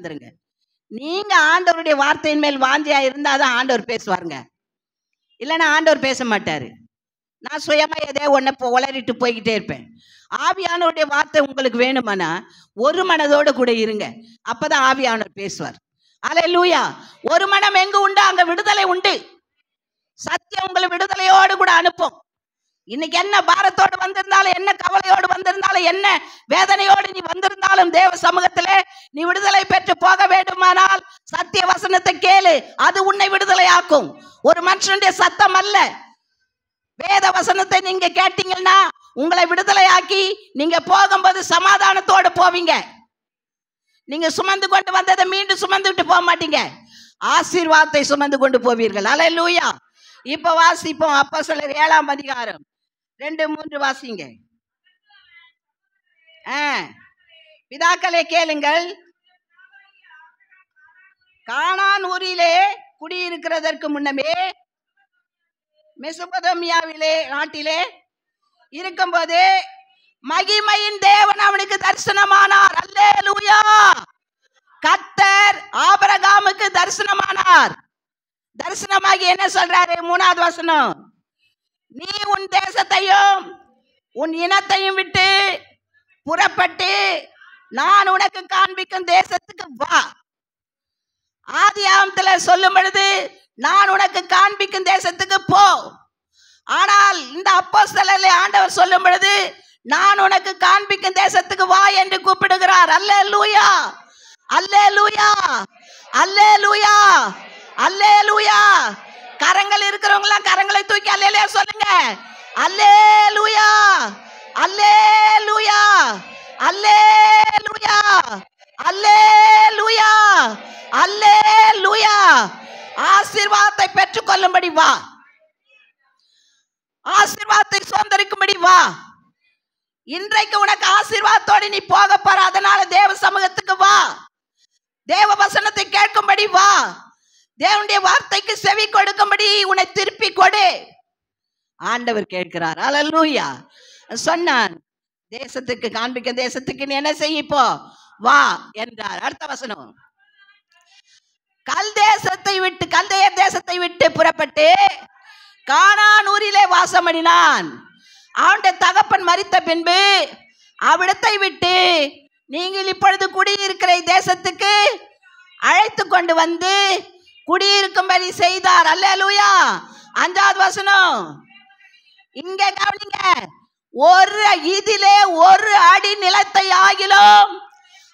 வந்துருங்க. நீங்க ஆண்டவருடைய வார்த்தையின் மேல் வாஞ்சையா இருந்தாதான் ஆண்டவர் பேசுவாருங்க. இல்லைன்னா ஆண்டவர் பேச மாட்டாரு. நான் சுயமா எதே ஒன்ன உளறிட்டு போய்கிட்டே இருப்பேன். ஆவியானவருடைய வார்த்தை உங்களுக்கு வேணுமானா ஒரு மனதோடு கூட இருங்க. அப்பதான் ஆவியானவர் பேசுவார். அல்லேலூயா. ஒரு மனம் எங்கு உண்டு அங்க விடுதலை உண்டு. சத்தியம் உங்களை விடுதலையோடு கூட அனுப்பும். இன்னைக்கு என்ன பாரத்தோடு வந்திருந்தாலும், என்ன கவலையோடு வந்திருந்தாலும், என்ன வேதனையோடு நீ வந்திருந்தாலும், தேவ சமூகத்திலே நீ விடுதலை பெற்று போக வேண்டுமானால் சத்திய வசனத்தை கேளு. அது உன்னை விடுதலை ஆக்கும். ஒரு மனுஷனுடைய சத்தம் அல்ல. வேத வசனத்தை நீங்க கேட்டீங்கன்னா உங்களை விடுதலை ஆக்கி நீங்க போகும்போது சமாதானத்தோடு போவீங்க. நீங்க சுமந்து கொண்டு வந்ததை மீண்டும் சுமந்துட்டு போக மாட்டீங்க. ஆசீர்வாதத்தை சுமந்து கொண்டு போவீர்கள். அல்லேலூயா. இப்ப வாசிப்போம். அப்போஸ்தலர் 7ஆம் அதிகாரம் 2-3 வாசிங்க. பிதாக்களே கேளுங்கள், கானான் ஊரிலே குடியிருக்கிறதற்கு முன்னமே மெசொப்பொத்தாமியாவிலே நாட்டிலே இருக்கும்போது மகிமையின் தேவன் அவனுக்கு தரிசனமானார். அல்லேலூயா. கர்த்தர் ஆபிரகாமுக்கு தரிசனமானார். தரிசனமாகி என்ன சொல்றாரு? 3வது வசனம், நீ உன் தேசத்தையும் உன் இனத்தையும் விட்டு புறப்பட்டு நான் உனக்கு காண்பிக்கும் தேசத்துக்கு வா. ஆதியாகமத்துல சொல்லும் பொழுது நான் உனக்கு காண்பிக்கும் தேசத்துக்கு போ. ஆனால் இந்த அப்போஸ்தலரிலே ஆண்டவர் சொல்லும் பொழுது நான் உனக்கு காண்பிக்கும் தேசத்துக்கு வா என்று கூப்பிடுகிறார். அல்லேலூயா, அல்லேலூயா, அல்லேலூயா, அல்லேலூயா. கரங்கள் இருக்கிறவங்க எல்லாம் கரங்களை தூக்கி அல்லேலூயா சொல்லுங்க. அல்லேலூயா, அல்லேலூயா, அல்லேலூயா, அல்லேலூயா, அல்லேலூயா. ஆசீர்வாதத்தை பெற்றுக் கொள்ளும்படி வா. ஆசீர்வாதத்தை சுதந்தரிக்கும்படி வா. இன்றைக்கு உனக்கு ஆசீர்வாதத்தோடு நீ போக போற. அதனால தேவ சமூகத்துக்கு வா. தேவ வசனத்தை கேட்கும்படி வா. தேவனுடைய வார்த்தைக்கு செவி கொடுக்கும்படி உன்னை திருப்பி கொடு. ஆண்டவர் கேட்கிறார். அல்லேலூயா. சொன்னான், தேசத்துக்கு காண்பிக்க தேசத்துக்கு நீ என்ன செய்ய இப்போ வா என்றார். அடுத்த வசனம், கல்தேய தேசத்தை விட்டு புறப்பட்டு கானான் ஊரிலே வாசமடினான். அவனுடைய தகப்பன் மரித்த பின்பு அவ்விடத்தை விட்டு நீங்கள் இப்பொழுது குடியிருக்கிற தேசத்துக்கு அழைத்து கொண்டு வந்து குடியிருக்கும்படி செய்தார். அல்லேலூயா. 5வது வசனம், இங்க கவனிங்க, இதிலே ஒரு அடி நிலத்தை ஆகிலும்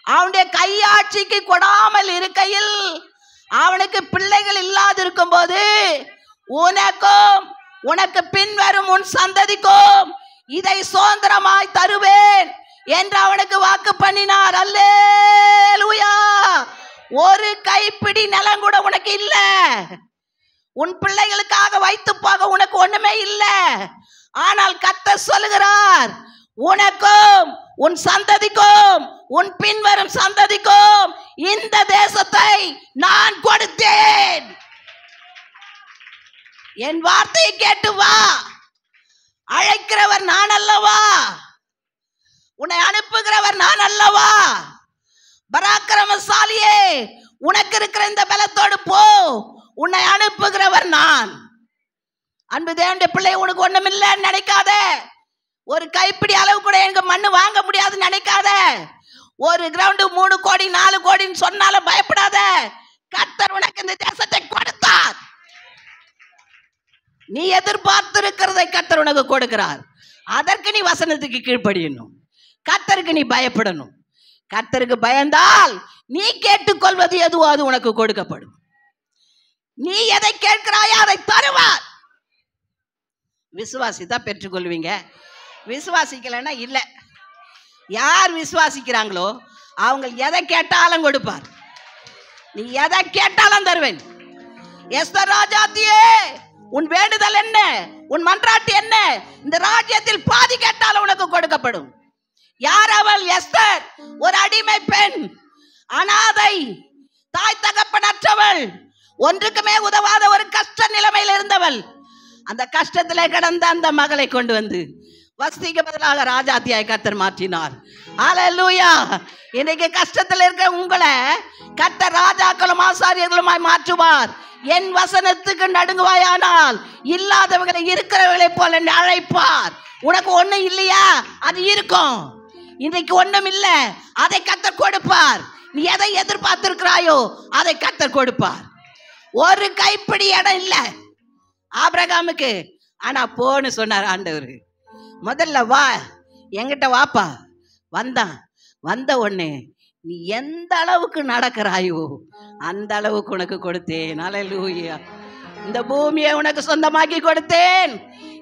அவனுடைய கையாட்சிக்கு கொடாமல் இருக்கையில் அவனுக்கு பிள்ளைகள் இல்லாதிருக்கும் போது உனக்கும் உனக்கு பின்வரும் உன் சந்ததிக்கும் இதை சுதந்திரமாய் தருவேன் என்று அவனுக்கு வாக்கு பண்ணினார். அல்லேலூயா. ஒரு கைப்பிடி நிலம் கூட உனக்கு இல்ல. உன் பிள்ளைகளுக்காக வைத்து போக உனக்கு ஒண்ணுமே இல்ல. ஆனால் கர்த்தர் சொல்லுகிறார், உனக்கும் உன் சந்ததிக்கும் உன் பின்வரும் சந்ததிக்கும் இந்த தேசத்தை நான் கொடுத்தேன். என் வார்த்தையை கேட்டு வா. அழைக்கிறவர் நான் அல்லவா? உன்னை அனுப்புகிறவர் நான் அல்லவா? பராக்கிரமசாலியே, உனக்கு இருக்கிற இந்த பலத்தோடு போ. உன்னை அனுப்புகிறவர் நான். அன்பு தேவனுடைய பிள்ளை, உனக்கு ஒண்ணும் இல்லைன்னு நினைக்காத. ஒரு கைப்பிடி அளவு கூட எங்க மண்ணு வாங்க முடியாதுன்னு நினைக்காத. ஒரு கிரவுண்டு 3 கோடி 4 கோடின்னு சொன்னாலும் பயப்படாத. கர்த்தர் உனக்கு இந்த தேசத்தை கொடுத்தார். நீ எதிர்பார்த்து இருக்கிறதை கர்த்தர் உனக்கு கொடுக்கிறார். அதற்கு நீ வசனத்துக்கு கீழ்ப்படியணும். கர்த்தருக்கு நீ பயப்படணும். கர்த்தருக்கு பயந்தால் நீ கேட்டுக்கொள்வது எதுவோ அது உனக்கு கொடுக்கப்படும். நீ எதை கேட்கிறாயோ அதை தருவார். விசுவாசித்தா பெற்றுக்கொள்வீங்க. விசுவாசிக்கலைன்னா இல்லை. யார் விசுவாசிக்கிறாங்களோ அவங்க எதை கேட்டாலும் கொடுப்பார். நீ எதை கேட்டாலும் தருவேன். எஸ்தர் ராஜாத்தியே, உன் வேண்டுதல் என்ன? உன் மன்றாட்டு என்ன? இந்த ராஜ்யத்தில் பாதி கேட்டாலும் உனக்கு கொடுக்கப்படும். யார் அவள்? எஸ்தர். ஒரு அடிமை பெண், அனாதை, தாய் தகப்பனற்றவள், ஒன்றுக்குமே உதவாத ஒரு கஷ்ட நிலைமையில் இருந்தவள். அந்த கஷ்டத்திலே கிடந்த அந்த மகளை கொண்டு வந்து வஸ்திக்கு பதிலாக ராஜாத்தியாய் கர்த்தர் மாற்றினார். ஹல்லேலூயா. இன்னைக்கு கஷ்டத்தில் இருக்க உங்களை கர்த்தர் ராஜாக்களும் ஆசாரியர்களுமாய் மாற்றுவார். என் வசனத்துக்கு நடுங்குவாயானால் இல்லாதவர்களை இருக்கிறவர்களை போல அழைப்பார். உனக்கு ஒண்ணும் இல்லையா, அது இருக்கும். இன்னைக்கு ஒண்ணும் இல்ல, அதை கர்த்தர் கொடுப்பார். நீ எதை எதிர்பார்த்திருக்கிறாயோ அதை கர்த்தர் கொடுப்பார். ஒரு கைப்பிடி இடம் இல்ல ஆபிரகாமுக்கு, ஆனா போன்னு சொன்னார் ஆண்டவர். முதல்ல வா, என்கிட்ட வாப்பா. வந்த உடனே நீ எந்த அளவுக்கு நடக்கிறாயோ அந்த அளவுக்கு உனக்கு கொடுத்தேன். ஹல்லேலூயா. இந்த பூமியை உனக்கு சொந்தமாக்கி கொடுத்தேன்.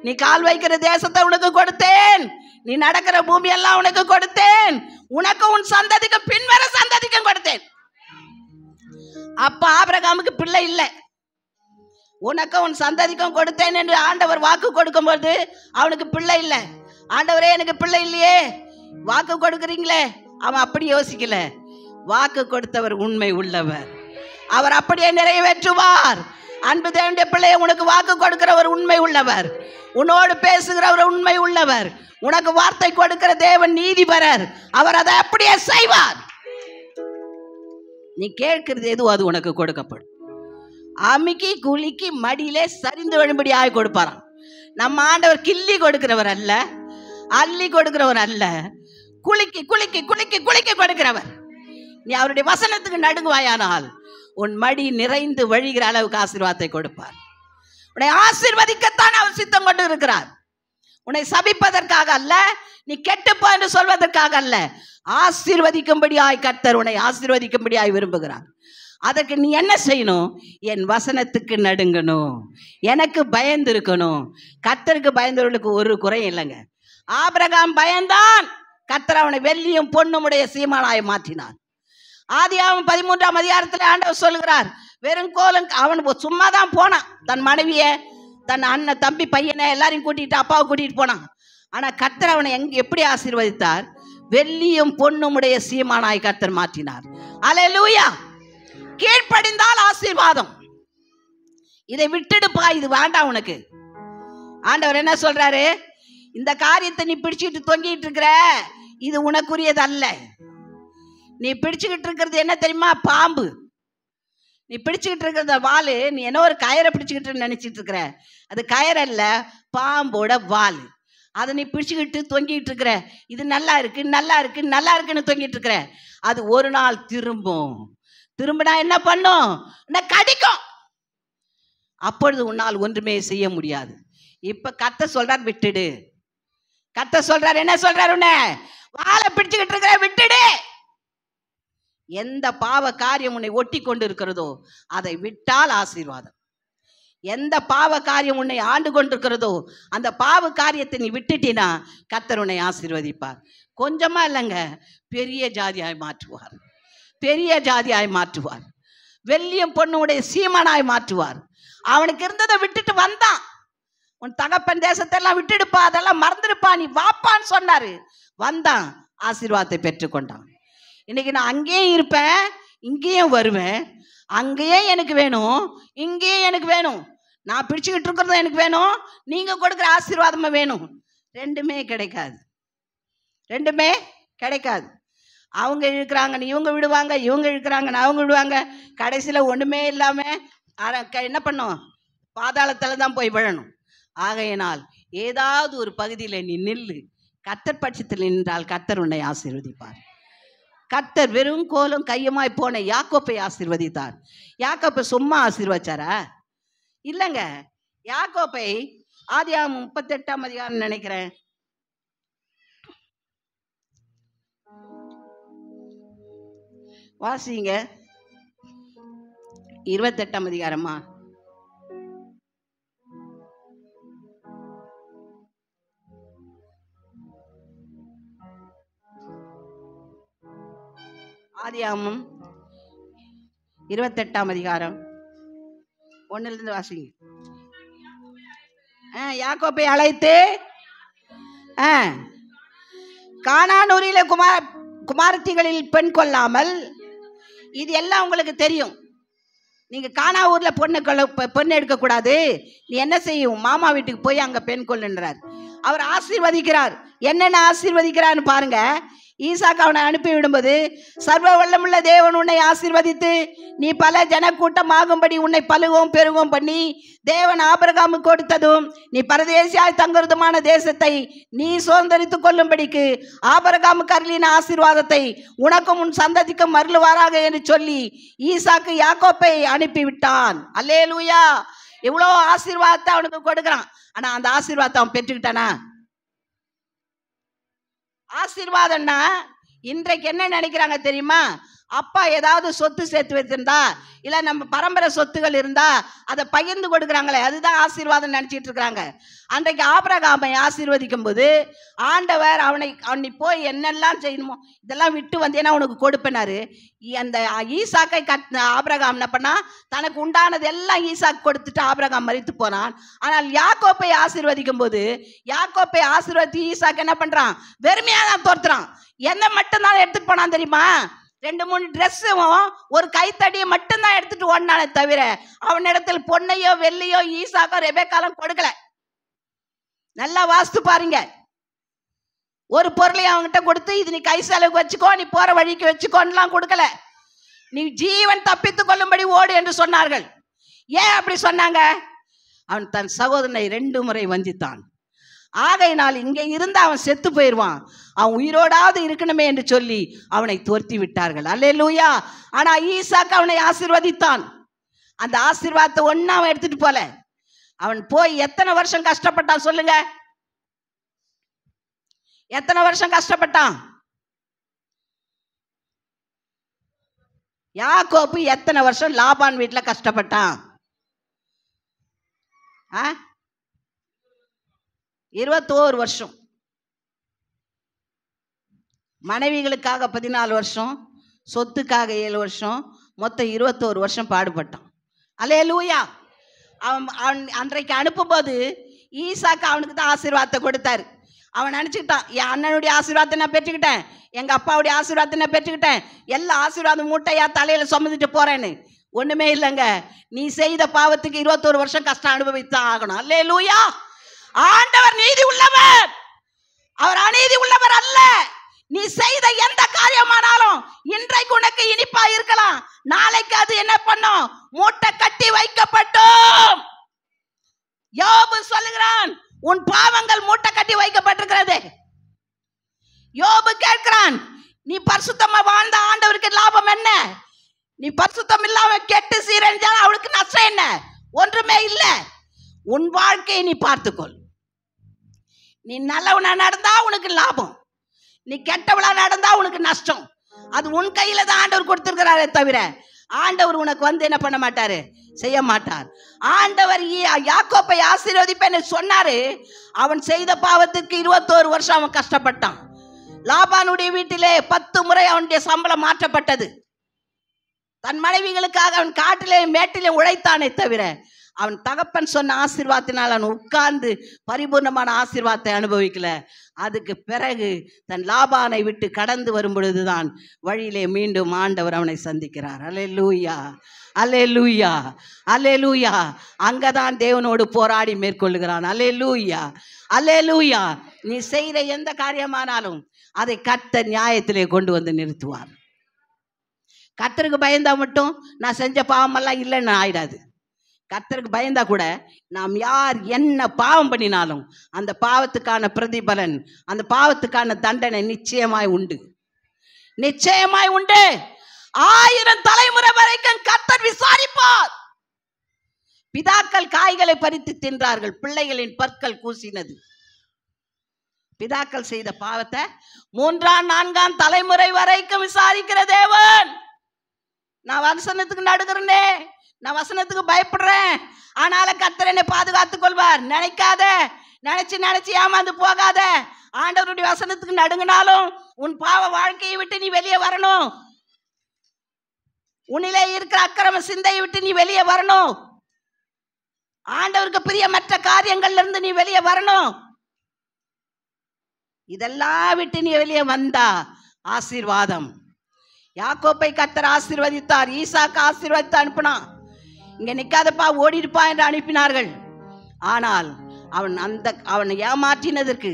நீ கால் வைக்கிற தேசத்தை உனக்கு கொடுத்தேன். நீ நடக்கிற பூமி எல்லாம் உனக்கு கொடுத்தேன். உனக்கு உன் சந்ததிக்கு பின்வர சந்ததிக்கும் கொடுத்தேன். அப்ப ஆபிரகாமுக்கு பிள்ளை இல்லை. உனக்கு உன் சந்ததிக்கும் கொடுத்தேன் என்று ஆண்டவர் வாக்கு கொடுக்கும் போது அவனுக்கு பிள்ளை இல்லை. ஆண்டவரே எனக்கு பிள்ளை இல்லையே, வாக்கு கொடுக்குறீங்களே. அவன் அப்படி யோசிக்கல. வாக்கு கொடுத்தவர் உண்மை உள்ளவர், அவர் அப்படியே நிறைவேற்றுவார். அன்பு தேவனுடைய பிள்ளையை, உனக்கு வாக்கு கொடுக்கிறவர் உண்மை உள்ளவர், உன்னோடு பேசுகிறவர் உண்மை உள்ளவர், உனக்கு வார்த்தை கொடுக்கிற தேவன் நீதிபரர், அவர் அதை அப்படியே செய்வார். நீ கேட்கிறது எதுவோ அது உனக்கு கொடுக்கப்படும். அமுக்கி குலுக்கி மடியிலே சரிந்து விழும்படி ஆய் கொடுப்பாராம். நம்ம ஆண்டவர் கிள்ளி கொடுக்கிறவர் அல்ல, அள்ளி கொடுக்கிறவர் அல்ல, குலுக்கி குலுக்கி குலுக்கி குலுக்கி கொடுக்கிறவர். நீ அவருடைய வசனத்துக்கு நடுங்குவாயானால் உன் மடி நிறைந்து வழிகிற அளவுக்கு ஆசீர்வாதத்தை கொடுப்பார். உன்னை ஆசீர்வதிக்கத்தான் அவர் சித்தம் கொண்டு இருக்கிறார். உன்னை சபிப்பதற்காக அல்ல, நீ கெட்டுப்போ என்று சொல்வதற்காக அல்ல, ஆசீர்வதிக்கும்படியாய் கர்த்தர் உன்னை ஆசீர்வதிக்கும்படியாய் விரும்புகிறார். அதற்கு நீ என்ன செய்யணும்? என் வசனத்துக்கு நடுங்கணும், எனக்கு பயந்து இருக்கணும். கர்த்தருக்கு பயந்தவர்களுக்கு ஒரு குறையும் இல்லைங்க. ஆபிரகாம் பயந்தான், கர்த்தர் அவனை வெள்ளியும் பொன்னுமுடைய சீமானாய் மாற்றினார். ஆதியாகமம் 13ஆம் அதிகாரத்தில் ஆண்டவர் சொல்கிறார், வெறும் கோலம். அவன் சும்மா தான் போனான், தன் மனைவியை, தன் அண்ணன், தம்பி, பையனை எல்லாரையும் கூட்டிட்டு, அப்பாவை கூட்டிட்டு போனான். ஆனா கர்த்தர் அவனை எப்படி ஆசீர்வதித்தார்? வெள்ளியும் பொன்னுமுடைய சீமானாய் கர்த்தர் மாற்றினார். அல்லேலூயா. கீழ்ப்படிந்தால் ஆசீர்வாதம். இதை விட்டுடுப்பா, இது வேண்டாம் உனக்கு. ஆண்டவர் என்ன சொல்றாரு? இந்த காரியத்தை நீ பிடிச்சிட்டு தொங்கிட்டு இருக்கிற, இது உனக்குரியது அல்ல. நீ பிடிச்சுக்கிட்டு இருக்கிறது என்ன தெரியுமா? பாம்பு. நீ பிடிச்சுக்கிட்டு இருக்கிற வால், நீ என்ன ஒரு கயரை பிடிச்சுக்கிட்டு நினைச்சிட்டு இருக்கிற, அது கயரல்ல, பாம்போட வால். அதை நீ பிடிச்சுக்கிட்டு தொங்கிட்டு இருக்கிற, இது நல்லா இருக்கு நல்லா இருக்கு நல்லா இருக்குன்னு தொங்கிட்டு இருக்கிற, அது ஒரு நாள் திரும்பும். திரும்பினா என்ன பண்ணும்? கடிக்கும். அப்பொழுது உன்னால் ஒன்றுமே செய்ய முடியாது. இப்ப கர்த்தர் சொல்றார், விட்டுடு. கர்த்தர் சொல்றார், என்ன சொல்றார்? உன்னை வாழை பிடிச்சுக்கிட்டு இருக்கிற, விட்டுடு. எந்த பாவ காரியம் உன்னை ஒட்டி கொண்டு இருக்கிறதோ அதை விட்டால் ஆசீர்வாதம். எந்த பாவ காரியம் உன்னை ஆண்டு கொண்டிருக்கிறதோ அந்த பாவ காரியத்தை நீ விட்டுட்டினா கர்த்தர் உன்னை ஆசீர்வதிப்பார். கொஞ்சமா இல்லைங்க, பெரிய ஜாதியாய் மாற்றுவார், பெரிய ஜாதியாய் மாற்றுவார், வெள்ளியும் பொண்ணுடைய சீமனாய் மாற்றுவார். அவனுக்கு இருந்ததை விட்டுட்டு வந்தான். உன் தகப்பன் தேசத்தெல்லாம் விட்டுடுப்பா, அதெல்லாம் மறந்துடுப்பா, நீ வாப்பான்னு சொன்னாரு. வந்தான், ஆசீர்வாதத்தை பெற்றுக்கொண்டான். இன்னைக்கு நான் அங்கேயும் இருப்பேன், இங்கேயும் வருவேன். அங்கேயும் எனக்கு வேணும், இங்கேயும் எனக்கு வேணும். நான் பிடிச்சுக்கிட்டு இருக்கிறதும் எனக்கு வேணும், நீங்க கொடுக்குற ஆசீர்வாதமும் வேணும். ரெண்டுமே கிடைக்காது, ரெண்டுமே கிடைக்காது. அவங்க இழுக்கிறாங்கன்னு இவங்க விடுவாங்க, இவங்க இழுக்கிறாங்கன்னு அவங்க விடுவாங்க. கடைசியில் ஒன்றுமே இல்லாமல் என்ன பண்ணும்? பாதாளத்தில் தான் போய் விழணும். ஆகையினால் ஏதாவது ஒரு பகுதியில் நீ நில்லு. கர்த்தர் பட்சத்தில் நின்றால் கர்த்தர் உன்னை ஆசீர்வதிப்பார். கர்த்தர் வெறும் கோலும் கையுமாய் போன யாக்கோப்பை ஆசீர்வதித்தார். யாக்கோப்பை சும்மா ஆசீர்வச்சாரா? இல்லைங்க. யாக்கோப்பை ஆதியாகமம் 38ஆம் அதிகாரம் நினைக்கிறேன், வாசிங்க. 28ஆம் அதிகாரமா? ஆதியாகமம் 28ஆம் அதிகாரம் 1 வாசிங்க. யாக்கோப்பை அழைத்து, கானானூரிலே குமாரத்திகளில் பெண் கொள்ளாமல், இது எல்லாம் உங்களுக்கு தெரியும். நீங்க கானா ஊர்ல பொண்ணு எடுக்கக்கூடாது, நீ என்ன செய்யும்? மாமா வீட்டுக்கு போய் அங்க பெண் கொள்ளுன்றார். அவர் ஆசீர்வதிக்கிறார். என்னென்ன ஆசீர்வதிக்கிறான்னு பாருங்க. ஈசாக்கு அவனை அனுப்பி விடும்போது, சர்வ வல்லமுள்ள தேவன் உன்னை ஆசீர்வதித்து நீ பல ஜனக்கூட்டமாகும்படி உன்னை பலுகவும் பெருகவும் பண்ணி தேவன் ஆபிரகாமுக்கு கொடுத்ததும் நீ பரதேசியாய் தங்குறதுமான தேசத்தை நீ சுதந்தரித்துக் கொள்ளும்படிக்கு ஆபிரகாமுக்கு அருளின ஆசீர்வாதத்தை உனக்கும் உன் சந்ததிக்கும் அருளுவாராக என்று சொல்லி ஈசாக்கு யாக்கோப்பை அனுப்பிவிட்டான். அல்லேலூயா. எவ்வளோ ஆசீர்வாதத்தை அவனுக்கு கொடுக்குறான். ஆனா அந்த ஆசீர்வாதத்தை அவன் பெற்றுக்கிட்டானா? ஆசீர்வாதம்னா இன்றைக்கு என்ன நினைக்கிறாங்க தெரியுமா? அப்பா ஏதாவது சொத்து சேர்த்து வச்சிருந்தா, இல்ல நம்ம பரம்பரை சொத்துகள் இருந்தா அதை பகிர்ந்து கொடுக்குறாங்களே, அதுதான் ஆசீர்வாதம் நினைச்சிட்டு இருக்கிறாங்க. அன்றைக்கு ஆபிரகாமை ஆசீர்வதிக்கும் போது ஆண்டவர் அவனை போய் என்னெல்லாம் செய்யணுமோ இதெல்லாம் விட்டு வந்தேன்னா உனக்கு கொடுப்பேனாரு. அந்த ஈசாக்கை ஆபிரகாம் என்ன பண்ணா, தனக்கு உண்டானது எல்லாம் ஈசாக்கு கொடுத்துட்டு ஆபிரகாம் மரித்து போனான். ஆனால் யாக்கோப்பை ஆசீர்வதிக்கும் போது யாக்கோப்பை ஆசீர்வதித்து ஈசாக்கு என்ன பண்றான்? வெறுமையா தான் தோர்த்துறான். என்ன மட்டும்தான் எடுத்துட்டு போனான் தெரியுமா? 2-3 ட்ரெஸ்ஸும் ஒரு கைத்தடியை மட்டும்தான் எடுத்துட்டு ஓடினானே தவிர அவனிடத்தில் பொன்னையோ வெள்ளையோ ஈசாக்கோ ரெபேக்காலும் கொடுக்கல. நல்லா வாஸ்து பாருங்க. ஒரு பொருளையும் அவன்கிட்ட கொடுத்து இது நீ கை செலவுக்கு வச்சுக்கோ, நீ போற வழிக்கு வச்சுக்கோன்னுலாம் கொடுக்கல. நீ ஜீவன் தப்பித்துக் கொள்ளும்படி ஓடு என்று சொன்னார்கள். ஏன் அப்படி சொன்னாங்க? அவன் தன் சகோதரனை 2 முறை வஞ்சித்தான். ஆகையினால் இங்கே இருந்து அவன் செத்து போயிடுவான், அவன் உயிரோடாவது இருக்கணுமே என்று சொல்லி அவனை துரத்தி விட்டார்கள். அல்லேலூயா. ஆனா ஈசாக்கு அவனை ஆசீர்வதித்தான். அந்த ஆசீர்வாதத்தை ஒன்னும் அவன் எடுத்துட்டு போல. அவன் போய் எத்தனை வருஷம் கஷ்டப்பட்டான் சொல்லுங்க? எத்தனை வருஷம் கஷ்டப்பட்டான்? யாக்கோபு எத்தனை வருஷம் லாபான் வீட்டுல கஷ்டப்பட்டான்? 21 வருஷம். மனைவிகளுக்காக 14 வருஷம், சொத்துக்காக 7 வருஷம், மொத்தம் 21 வருஷம் பாடுபட்டான். அல்லேலூயா. அவன் அன்றைக்கு அனுப்பும்போது ஈசாக்கு அவனுக்கு தான் ஆசீர்வாதத்தை கொடுத்தாரு. அவன் நினச்சிக்கிட்டான், என் அண்ணனுடைய ஆசீர்வாதத்தை நான் பெற்றுக்கிட்டேன், எங்கள் அப்பாவுடைய ஆசீர்வாதத்தை நான் பெற்றுக்கிட்டேன், எல்லா ஆசீர்வாதம் மூட்டையா தலையில் சுமந்துட்டு போறேன்னு. ஒன்றுமே இல்லைங்க. நீ செய்த பாவத்துக்கு 21 வருஷம் கஷ்டம் அனுபவித்தான் ஆகணும். அல்லேலூயா. ஆண்டவர் நீதி உள்ளவர், அவர் அநீதி உள்ளவர் அல்ல. நீ செய்த எந்த காரியமானாலும் இன்றைக்கு உனக்கு இனிப்பா இருக்கலாம், நாளைக்கு அது என்ன பண்ணும்? மூட்டை கட்டி வைக்கப்பட்டோம். யோபு சொல்லுகிறான், உன் பாவங்கள் மூட்டை கட்டி வைக்கப்பட்டிருக்கிறது. யோபு கேட்கிறான், நீ பரிசுத்தமா வாழ்ந்த ஆண்டவருக்கு லாபம் என்ன? நீ பரிசுத்தம் இல்லாம கெட்டு சீரழிஞ்சால் அவளுக்கு நஷ்டம் என்ன? ஒன்றுமே இல்லை. உன் வாழ்க்கையை நீ பார்த்துக்கொள். நீ நல்லவனா நடந்தா உனக்கு லாபம், நீ கெட்டவளா நடந்தா உனக்கு நஷ்டம். அது உன் கையில தான் ஆண்டவர் கொடுத்திருக்கிறாரே தவிர ஆண்டவர் உனக்கு என்ன பண்ண மாட்டாரு, செய்ய மாட்டார். ஆண்டவர் யாக்கோப்பை ஆசீர்வதிப்பேன்னு சொன்னாரு. அவன் செய்த பாவத்துக்கு 21 வருஷம் அவன் கஷ்டப்பட்டான். லாபானுடைய வீட்டிலே 10 முறை அவனுடைய சம்பளம் மாற்றப்பட்டது. தன் மனைவிகளுக்காக அவன் காட்டிலே மேட்டிலே உழைத்தானே தவிர அவன் தகப்பன் சொன்ன ஆசீர்வாதத்தினால் அவன் உட்கார்ந்து பரிபூர்ணமான ஆசீர்வாதத்தை அனுபவிக்கல. அதுக்கு பிறகு தன் லாபானை விட்டு கடந்து வரும் பொழுதுதான் வழியிலே மீண்டும் ஆண்டவர் அவனை சந்திக்கிறார். அல்லேலூயா, அல்லேலூயா, அல்லேலூயா. அங்கதான் தேவனோடு போராடி மேற்கொள்ளுகிறான். அல்லேலூயா, அல்லேலூயா. நீ செய்கிற எந்த காரியமானாலும் அதை கர்த்தர் நியாயத்திலே கொண்டு வந்து நிறுத்துவார். கர்த்தருக்கு பயந்தா மட்டும் நான் செஞ்ச பாவமெல்லாம் இல்லைன்னு ஆயிடாது. கர்த்தருக்கு பயந்தா கூட நாம் யார் என்ன பாவம் பண்ணினாலும் அந்த பாவத்துக்கான பிரதிபலன், அந்த பாவத்துக்கான தண்டனை நிச்சயமாய் உண்டு, நிச்சயமாய் உண்டு. 1000 தலைமுறை வரைக்கும் கர்த்தர் விசாரிப்பார். பிதாக்கள் காய்களை பறித்து தின்றார்கள், பிள்ளைகளின் பற்கள் கூசினது. பிதாக்கள் செய்த பாவத்தை 3ஆம் 4ஆம் தலைமுறை வரைக்கும் விசாரிக்கிற தேவன். நான் வசனத்துக்கு நடுகிறேனே, நான் வசனத்துக்கு பயப்படுறேன், ஆனாலும் கர்த்தர் என்னை பாதுகாத்துக் கொள்வார். நினைக்காத, நினைச்சு ஏமாந்து போகாத. ஆண்டவருடைய வசனத்துக்கு நடுங்கினாலும் உன் பாவ வாழ்க்கையை விட்டு நீ வெளியே வரணும். உன்னிலே இருக்கிற அக்கிரம சிந்தையை விட்டு நீ வெளியே வரணும். ஆண்டவருக்கு பிரியமற்ற காரியங்கள்ல இருந்து நீ வெளியே வரணும். இதெல்லாம் விட்டு நீ வெளியே வந்தா ஆசீர்வாதம். யாக்கோப்பை கர்த்தர் ஆசீர்வதித்தார், ஈசாக்கு ஆசீர்வதித்து அனுப்பினான். இங்க நிக்காதப்பா ஓடிருப்பா என்று அனுப்பினார்கள். ஆனால் அவனை ஏமாற்றினதற்கு,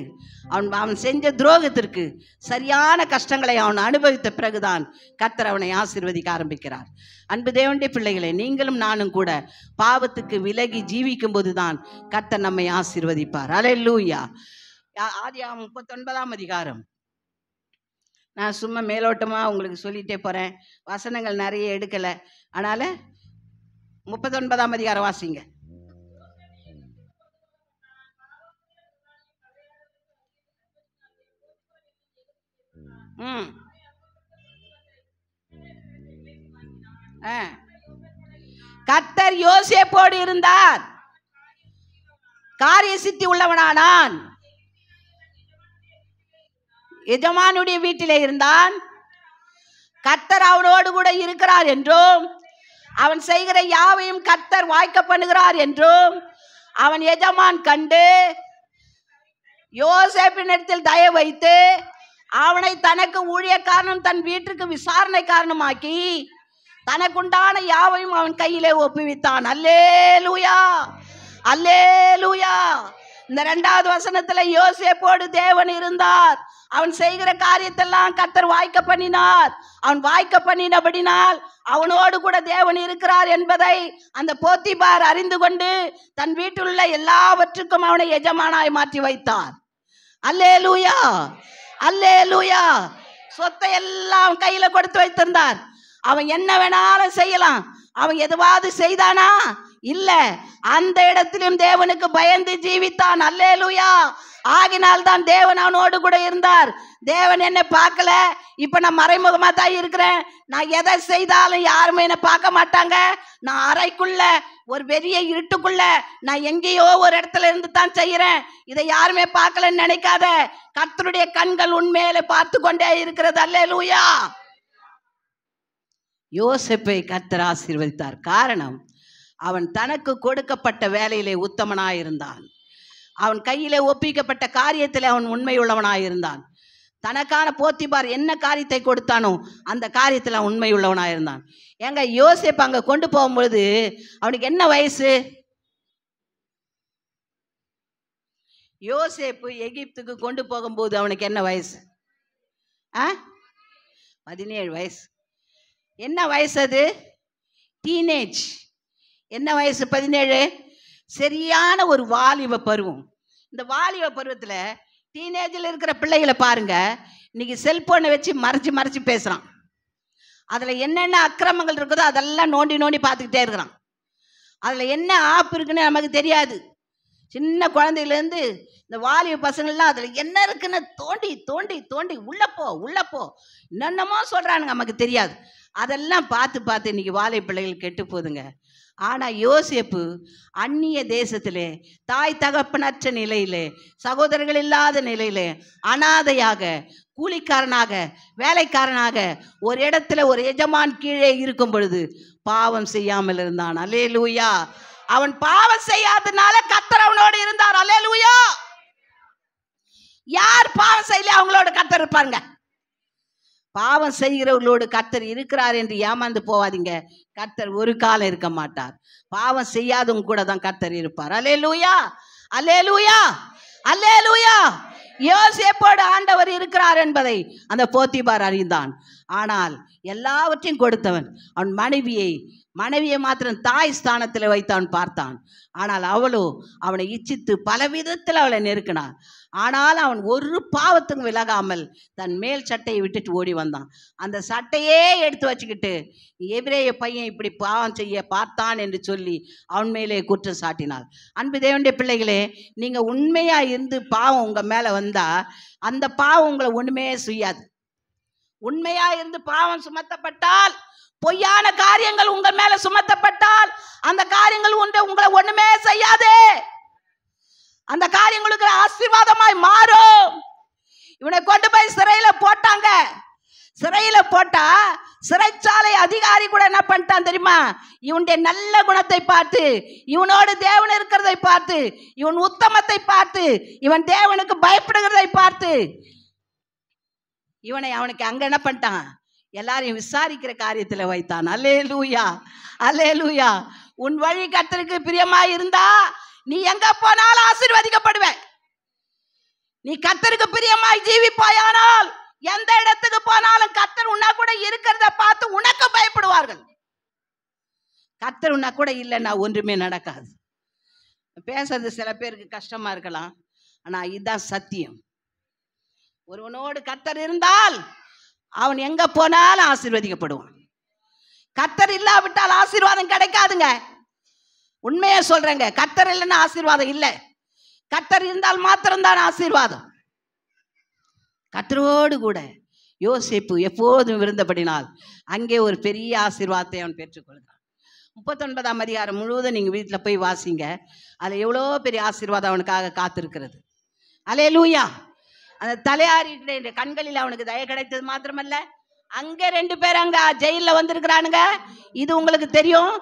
அவன் செஞ்ச துரோகத்திற்கு சரியான கஷ்டங்களை அவன் அனுபவித்த பிறகுதான் கர்த்தர் அவனை ஆசீர்வதிக்க ஆரம்பிக்கிறார். அன்பு தேவனுடைய பிள்ளைகளே, நீங்களும் நானும் கூட பாவத்துக்கு விலகி ஜீவிக்கும் போதுதான் கர்த்தர் நம்மை ஆசீர்வதிப்பார். அல்லேலூயா. ஆதியாகமம் 39ஆம் அதிகாரம். நான் சும்மா மேலோட்டமாக உங்களுக்கு சொல்லிட்டே போகிறேன், வசனங்கள் நிறைய எடுக்கலை. அதனால் 39ஆம் அதிகாரம் வாசிங்க. கர்த்தர் யோசேப்போடு இருந்தார், காரிய சித்தி உள்ளவனானான், எஜமானுடைய வீட்டிலே இருந்தான். கர்த்தர் அவனோடு கூட இருக்கிறார் என்றும், அவன் செய்கிற யாவையும் கர்த்தர் வாய்க்க பண்ணுகிறார் என்றும் அவன் எஜமான் கண்டு யோசேப்பினிடத்தில் தயவு வைத்து அவனை தனக்கு ஊழியக்காரனும் தன் வீட்டுக்கு விசாரணைக்காரனுமாக்கி தனக்குண்டான யாவையும் அவன் கையிலே ஒப்புவித்தான். அல்லேலூயா, அல்லேலூயா. இந்த 2வது வசனத்துல யோசேப்போடு தேவன் இருந்தார், அவன் செய்கிற காரியத்தெல்லாம் கர்த்தர் வாய்க்க பண்ணினார். அவன் வாய்க்க பண்ணினபடினால் அவனோடு கூட தேவன் இருக்கிறார் என்பதை அந்த போத்திபார் அறிந்து கொண்டு தன் வீட்டில் உள்ள எல்லாவற்றுக்கும் அவனை எஜமானாய் மாற்றி வைத்தார். அல்லேலூயா, அல்லேலூயா. சொத்தை எல்லாம் கையில கொடுத்து வைத்திருந்தார். அவன் என்ன வேணாலும் செய்யலாம். அவன் எதுவாவது செய்தானா? இல்ல. அந்த இடத்திலும் தேவனுக்கு பயந்து ஜீவித்தான். அல்லேலூயா. ஆகினால் தான் தேவன் அவனோடு கூட இருந்தார். தேவன் என்ன பார்க்கல, இப்ப நான் மறைமுகமா தான் இருக்கிறேன், நான் எதை செய்தாலும் யாருமே என்ன பார்க்க மாட்டாங்க, நான் அறைக்குள்ள ஒரு பெரிய இருட்டுக்குள்ள நான் எங்கேயோ ஒரு இடத்துல இருந்து தான் செய்யறேன், இதை யாருமே பார்க்கலன்னு நினைக்காத. கர்த்தருடைய கண்கள் உண்மையில பார்த்து கொண்டே இருக்கிறது. அல்லேலூயா. யோசேப்பை கர்த்தர் ஆசீர்வதித்தார். காரணம், அவன் தனக்கு கொடுக்கப்பட்ட வேலையிலே உத்தமனாயிருந்தான். அவன் கையிலே ஒப்பிக்கப்பட்ட காரியத்தில் அவன் உண்மையுள்ளவனாயிருந்தான். தனக்கான போத்திபார் என்ன காரியத்தை கொடுத்தானோ அந்த காரியத்தில் அவன் உண்மையுள்ளவனாயிருந்தான். ஏங்க, யோசேப்பு அங்கே கொண்டு போகும்பொழுது அவனுக்கு என்ன வயசு? யோசேப்பு எகிப்துக்கு கொண்டு போகும்போது அவனுக்கு என்ன வயசு? 17 வயசு. என்ன வயசு அது? டீனேஜ். என்ன வயசு? 17. சரியான ஒரு வாலிப பருவம். இந்த வாலிப பருவத்தில் டீனேஜில் இருக்கிற பிள்ளைகளை பாருங்க, இன்னைக்கு செல்போனை வச்சு மறைச்சு மறைச்சு பேசுகிறான். அதில் என்னென்ன அக்கிரமங்கள் இருக்குதோ அதெல்லாம் நோண்டி நோண்டி பார்த்துக்கிட்டே இருக்கிறான். அதில் என்ன ஆப் இருக்குன்னு நமக்கு தெரியாது. சின்ன குழந்தையிலேருந்து இந்த வாலிப பசங்கள்லாம் அதில் என்ன இருக்குன்னு தோண்டி தோண்டி தோண்டி உள்ளப்போ என்னென்னமோ சொல்கிறானுங்க, நமக்கு தெரியாது. அதெல்லாம் பார்த்து பார்த்து இன்னைக்கு வாலிப பிள்ளைகள் கெட்டு போகுதுங்க. ஆனால் யோசேப்பு அந்நிய தேசத்திலே, தாய் தகப்பனற்ற நிலையிலே, சகோதரர்கள் இல்லாத நிலையிலே, அனாதையாக, கூலிக்காரனாக, வேலைக்காரனாக ஒரு இடத்துல ஒரு எஜமான் கீழே இருக்கும் பொழுது பாவம் செய்யாமல் இருந்தான். அல்லேலூயா. அவன் பாவம் செய்யாதனால கர்த்தர் அவனோடு இருந்தார். அல்லேலூயா. யார் பாவம் செய்யல அவங்களோட கர்த்தர் இருப்பாங்க. பாவம் செய்கிறவர்களோடு கர்த்தர் இருக்கிறார் என்று ஏமாந்து போவாதீங்க. கர்த்தர் ஒரு காலம் இருக்க மாட்டார். பாவம் செய்யாதவங்க கூட தான் கர்த்தர் இருப்பார். அல்லேலூயா, அல்லேலூயா, அல்லேலூயா. யோசேப்போடு ஆண்டவர் இருக்கிறார் என்பதை அந்த போத்திபார் அறிந்தான். ஆனால் எல்லாவற்றையும் கொடுத்தவன் அவன் மனைவியை மாத்திரம் தாய் ஸ்தானத்தில் வைத்தான் பார்த்தான். ஆனால் அவளோ அவனை இச்சித்து பல விதத்தில் அவளை நெருக்கினான். ஆனால் அவன் ஒரு பாவத்துக்கும் விலகாமல் தன் மேல் சட்டையை விட்டுட்டு ஓடி வந்தான். அந்த சட்டையே எடுத்து வச்சுக்கிட்டு எபிரேய பையன் இப்படி பாவம் செய்ய பார்த்தான் என்று சொல்லி அவன் மேலே குற்றம் சாட்டினாள். அன்பு தேவனுடைய பிள்ளைகளே, நீங்கள் உண்மையாக இருந்து பாவம் உங்கள் மேலே வந்தால் அந்த பாவம் உங்களை ஒன்றுமே செய்யாது. உண்மையாக இருந்து பாவம் சுமத்தப்பட்டால், பொய்யான காரியங்கள் உங்கள் மேல சுமத்தப்பட்டால் அந்த காரியங்கள் உங்களை ஒண்ணுமே செய்யாது. அந்த காரியங்களுக்கு ஆசீர்வாதமாய் மாறும். இவனை கொண்டு போய் சிறையில போட்டாங்க. சிறையில போட்டா சிறைச்சாலை அதிகாரி கூட என்ன பண்ணிட்டான் தெரியுமா? இவனுடைய நல்ல குணத்தை பார்த்து, இவனோடு தேவன் இருக்கிறதை பார்த்து, இவன் உத்தமத்தை பார்த்து, இவன் தேவனுக்கு பயப்படுகிறதை பார்த்து அவனுக்கு அங்க என்ன பண்ணிட்டான்? எல்லாரையும் விசாரிக்கிற காரியத்துல வைத்தான். அல்லேலூயா, அல்லேலூயா. உன் வழி கர்த்தருக்கு பிரியமாய் இருந்தா நீ எங்க போனாலும் ஆசீர்வதிக்கப்படுவ. நீ கர்த்தருக்கு பிரியமாய் ஜீவிப்பாயானால் எந்த இடத்துக்கு போனாலும் கர்த்தர் உன்ன கூட இருக்கிறத பார்த்து உனக்கு பயப்படுவார்கள். கர்த்தர் உன்ன கூட இல்லைன்னா ஒன்றுமே நடக்காது. பேசுறது சில பேருக்கு கஷ்டமா இருக்கலாம், ஆனா இதுதான் சத்தியம். ஒருவனோடு கர்த்தர் இருந்தால் அவன் எங்க போனாலும் ஆசீர்வதிக்கப்படுவான். கர்த்தர் இல்லாவிட்டால் ஆசீர்வாதம் கிடைக்காதுங்க. உண்மையா சொல்றேங்க, கர்த்தர் இல்லைன்னா ஆசீர்வாதம் இல்லை. கர்த்தர் இருந்தால் மாத்திரம்தான் ஆசீர்வாதம். கர்த்தரோடு கூட யோசேப்பு எப்போதும் இருந்தபடினால் அங்கே ஒரு பெரிய ஆசீர்வாதத்தை அவன் பெற்றுக்கொள்கிறான். 39ஆம் அதிகாரம் முழுவதும் நீங்க வீட்டில் போய் வாசிங்க. அதுல எவ்வளோ பெரிய ஆசீர்வாதம் அவனுக்காக காத்திருக்கிறது. அல்லேலூயா. அந்த தலையாரியுடைய கண்களில் அவனுக்கு தயை கிடைத்தது மாத்திரமல்ல, அங்க 2 பேர் அங்க ஜெயில வந்திருக்கிறானுங்க. இது உங்களுக்கு தெரியும்.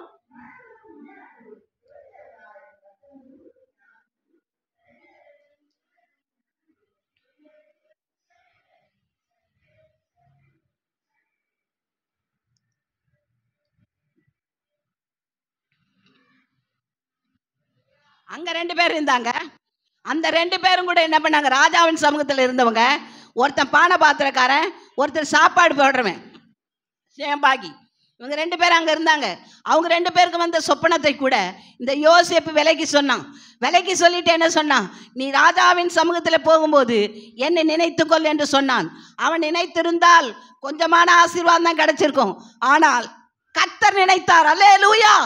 அங்க 2 பேர் இருந்தாங்க. அந்த 2 பேரும் கூட என்ன பண்ணாங்க, ராஜாவின் சமூகத்தில் இருந்தவங்க. ஒருத்தன் பானை பாத்திரக்காரன், ஒருத்தர் சாப்பாடு போடுறவன் சேம்பாகி. இவங்க 2 பேரும் அங்க இருந்தாங்க. அவங்க 2 பேருக்கு வந்த சொப்பனத்தை கூட இந்த யோசேப்பு விலைக்கு சொன்னான். விலைக்கு சொல்லிட்டு என்ன சொன்னான், நீ ராஜாவின் சமூகத்தில் போகும்போது என்னை நினைத்துக்கொள் என்று சொன்னான். அவன் நினைத்திருந்தால் கொஞ்சமான ஆசீர்வாதம் தான் கிடைச்சிருக்கும். ஆனால் கர்த்தர் நினைத்தார். அல்லேலூயா.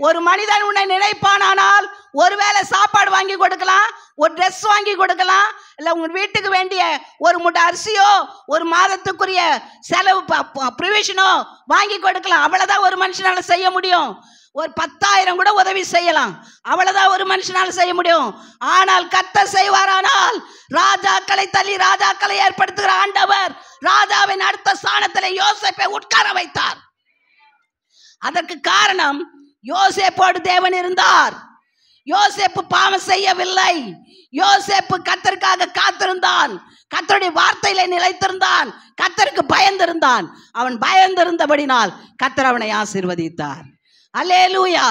ஒரு மனிதன் உன்னை நினைப்பானால் ஒருவேளை சாப்பாடு வாங்கி கொடுக்கலாம், ஒரு ட்ரெஸ் வாங்கி கொடுக்கலாம், இல்லை உங்க வீட்டுக்கு வேண்டிய ஒரு மூட்டை அரிசியோ ஒரு மாதத்துக்குரிய செலவு ப்ரிவிஷனோ வாங்கி கொடுக்கலாம். அவ்வளவுதான் ஒரு மனுஷனால செய்ய முடியும். ஒரு 10,000 கூட உதவி செய்யலாம், அவ்வளவுதான் ஒரு மனுஷனால செய்ய முடியும். ஆனால் கர்த்தர் செய்வாரானால் ராஜாக்களை தள்ளி ராஜாக்களை ஏற்படுத்துகிற ஆண்டவர் ராஜாவின் அடுத்த ஸ்தானத்தில் யோசேப்பை உட்கார வைத்தார். அதற்கு காரணம், யோசேப்போடு தேவன் இருந்தார். யோசேப்பு பாவம் செய்யவில்லை. யோசேப்பு கர்த்தருக்காக காத்திருந்தான், கர்த்தருடைய வார்த்தையில நிலைத்திருந்தான், கர்த்தருக்கு பயந்திருந்தான். அவன் பயந்திருந்தபடினால் கர்த்தர் அவனை ஆசீர்வதித்தார். அல்லேலூயா.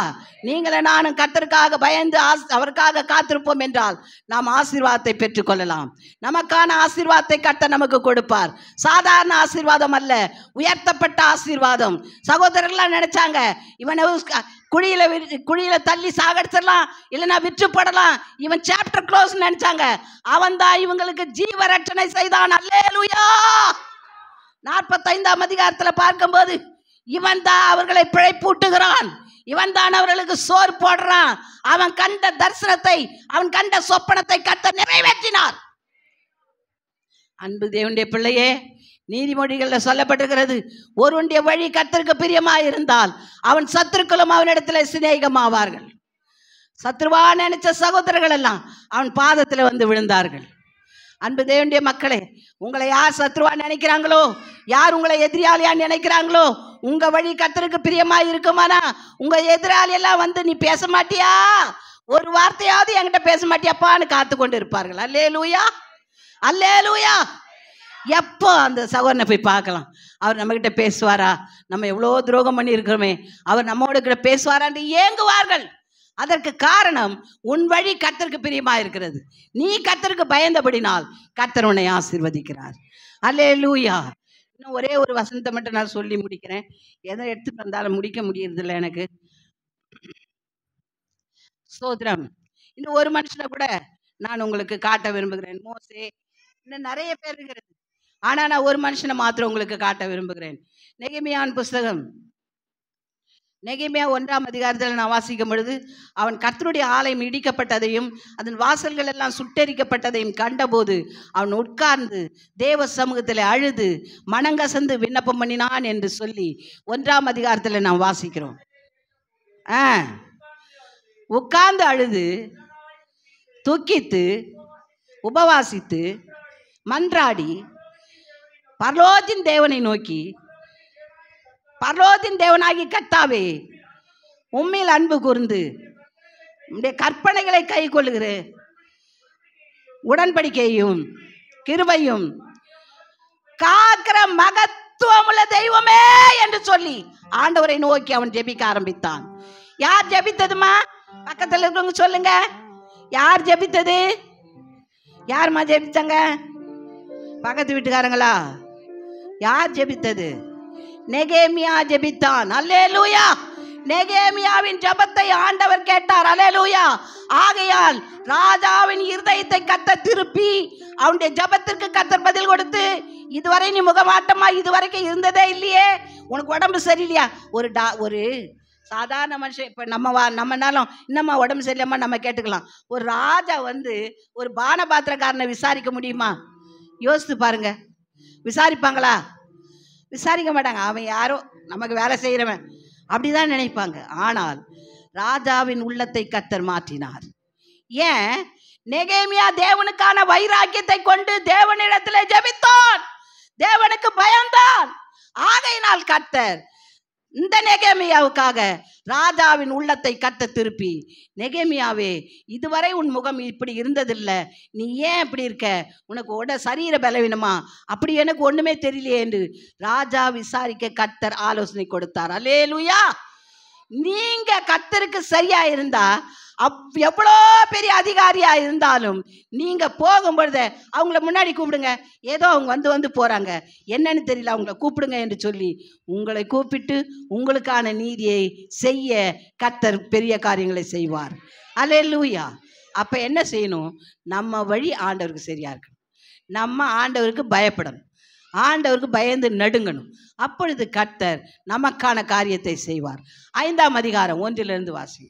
நீங்களே நானும் கர்த்தருக்காக பயந்து அவருக்காக காத்திருப்போம் என்றால் நாம் ஆசீர்வாதத்தை பெற்றுக்கொள்ளலாம். நமக்கான ஆசீர்வாதத்தை கர்த்தர் நமக்கு கொடுப்பார். சாதாரண ஆசீர்வாதம் அல்ல, உயர்த்தப்பட்ட ஆசீர்வாதம். சகோதரர்கள்லாம் நினைச்சாங்க இவனை குழியில தள்ளி சாகடிச்சிடலாம், இல்லைன்னா விற்று போடலாம், இவன் சாப்டர் க்ளோஸ் நினைச்சாங்க. அவன் தான் இவங்களுக்கு ஜீவ ரட்சணை செய்தான். அல்லேலூயா. 45ஆம் அதிகாரத்தில் பார்க்கும்போது இவன் தான் அவர்களை பிழைப்பூட்டுகிறான், இவன் தான் அவர்களுக்கு சோறு போடுறான். அவன் கண்ட தரிசனத்தை, அவன் கண்ட சொப்பனத்தை கர்த்தர் நிறைவேற்றினார். அன்பு தேவனுடைய பிள்ளையே, நீதிமொழிகள்ல சொல்லப்பட்டிருக்கிறது, ஒருவனுடைய வழி கர்த்தருக்கு பிரியமாய் இருந்தால் அவன் சத்துருக்களும் அவனிடத்தில் சிநேகமாவார்கள். சத்ருவா நினைச்ச சகோதரர்கள் எல்லாம் அவன் பாதத்தில் வந்து விழுந்தார்கள். அன்பு தேவனுடைய மக்களே, உங்களை யார் சத்ருவா நினைக்கிறாங்களோ, யார் உங்களை எதிராளியா நினைக்கிறாங்களோ, உங்க வழி கர்த்தருக்கு பிரியமாய் இருக்குமானா உங்க எதிராளி எல்லாம் வந்து நீ பேச மாட்டியா, ஒரு வார்த்தையாவது என்கிட்ட பேச மாட்டியாப்பான்னு காத்து கொண்டு இருப்பார்கள். அல்லேலூயா. அல்லேலூயா. எப்போ அந்த சகோதரனை போய் பார்க்கலாம், அவர் நம்ம கிட்ட பேசுவாரா, நம்ம எவ்வளோ துரோகம் பண்ணி இருக்கிறோமே, அவர் நம்மோட கிட்ட பேசுவாரான்னு ஏங்குவார்கள். அதற்கு காரணம், உன் வழி கர்த்தருக்கு பிரியமா இருக்கிறது. நீ கர்த்தருக்கு பயந்தபடினால் கர்த்தர் உன்னை ஆசீர்வதிக்கிறார். அல்லேலூயா. இன்னும் ஒரே ஒரு வசனத்தை மட்டும் நான் சொல்லி முடிக்கிறேன். எதை எடுத்துட்டு வந்தாலும் முடிக்க முடியறதில்லை எனக்கு. ஸ்தோத்திரம். இன்னும் ஒரு மனுஷனை கூட நான் உங்களுக்கு காட்ட விரும்புகிறேன். மோசே, இன்னும் நிறைய பேர் இருக்கிறது, ஆனா நான் ஒரு மனுஷனை மாத்திரம் உங்களுக்கு காட்ட விரும்புகிறேன். நெகேமியாவின் புஸ்தகம், நெகேமியா 1ஆம் அதிகாரத்தில் நான் வாசிக்கும் பொழுது, அவன் கர்த்தருடைய ஆலயம் இடிக்கப்பட்டதையும் அதன் வாசல்கள் எல்லாம் சுட்டெரிக்கப்பட்டதையும் கண்டபோது அவன் உட்கார்ந்து தேவ சமூகத்தில் அழுது மனங்கசந்து விண்ணப்பம் பண்ணினான் என்று சொல்லி 1ஆம் அதிகாரத்தில் நாம் வாசிக்கிறோம். உட்கார்ந்து அழுது துக்கித்து உபவாசித்து மன்றாடி பரலோகத்தின் தேவனை நோக்கி, பரலோகத்தின் தேவனாகி கர்த்தாவே, உம்மில் அன்பு கூர்ந்து உம்முடைய கற்பனைகளை கை கொள்ளுகிற உடன்படிக்கையும் கிருபையும் காக்கிற மகத்துவமுள்ள தெய்வமே என்று சொல்லி ஆண்டவரை நோக்கி அவன் ஜெபிக்க ஆரம்பித்தான். யார் ஜெபித்ததுமா? பக்கத்தில் இருக்கவங்க சொல்லுங்க. யார் ஜெபித்தது? யாருமா ஜெபித்தாங்க? பக்கத்து வீட்டுக்காரங்களா? யார் ஜெபித்தது? நெகேமியா ஜெபித்தான். அல்லேலூயா. நெகேமியாவின் ஜெபத்தை ஆண்டவர் கேட்டார். அல்லேலூயா. ஆகையால் ராஜாவின் இருதயத்தை கர்த்தர் திருப்பி அவனுடைய ஜெபத்திற்கு கர்த்தர் பதில் கொடுத்து, இதுவரை நீ முகமாட்டமா இதுவரைக்கும் இருந்ததே இல்லையே, உனக்கு உடம்பு சரியில்லையா? ஒரு சாதாரண மனுஷன் இப்போ நம்மனாலும் இன்னமா உடம்பு சரியில்லாம நம்ம கேட்டுக்கலாம். ஒரு ராஜா ஒரு பானபாத்திரக்காரனை விசாரிக்க முடியுமா? யோசித்து பாருங்க. விசாரிப்பாங்களா? விசாரிக்க மாட்டாங்க. அவன் யாரோ நமக்கு வேலை செய்கிறவன் அப்படிதான் நினைப்பாங்க. ஆனால் ராஜாவின் உள்ளத்தை கர்த்தர் மாற்றினார். ஏன்? நெகேமியா தேவனுக்கான வைராக்கியத்தை கொண்டு தேவனிடத்தில் ஜெபித்தான், தேவனுக்கு பயந்தான். ஆகையினால் கர்த்தர் இந்த நெகேமியாவுக்காக ராஜாவின் உள்ளத்தை கர்த்தர் திருப்பி, நெகேமியாவே, இதுவரை உன் முகம் இப்படி இருந்ததில்லை, நீ ஏன் இப்படி இருக்க? உனக்கு சரீர பலவீனமா? அப்படி எனக்கு ஒண்ணுமே தெரியலையே என்று ராஜா விசாரிக்க கர்த்தர் ஆலோசனை கொடுத்தார். அல்லேலூயா. நீங்க கர்த்தருக்கு சரியா இருந்தா, எவ்வளோ பெரிய அதிகாரியா இருந்தாலும் நீங்க போகும்பொழுது அவங்கள முன்னாடி கூப்பிடுங்க. ஏதோ அவங்க வந்து போறாங்க, என்னன்னு தெரியல, அவங்கள கூப்பிடுங்க என்று சொல்லி உங்களை கூப்பிட்டு உங்களுக்கான நீதியை செய்ய கர்த்தர் பெரிய காரியங்களை செய்வார். அல்லேலூயா. அப்ப என்ன செய்யணும்? நம்ம வழி ஆண்டவருக்கு சரியா இருக்கு. நம்ம ஆண்டவருக்கு பயப்படணும், ஆண்டவருக்கு பயந்து நடுங்கணும். அப்பொழுது கர்த்தர் நமக்கான காரியத்தை செய்வார். 5ஆம் அதிகாரம் 1 வாசி.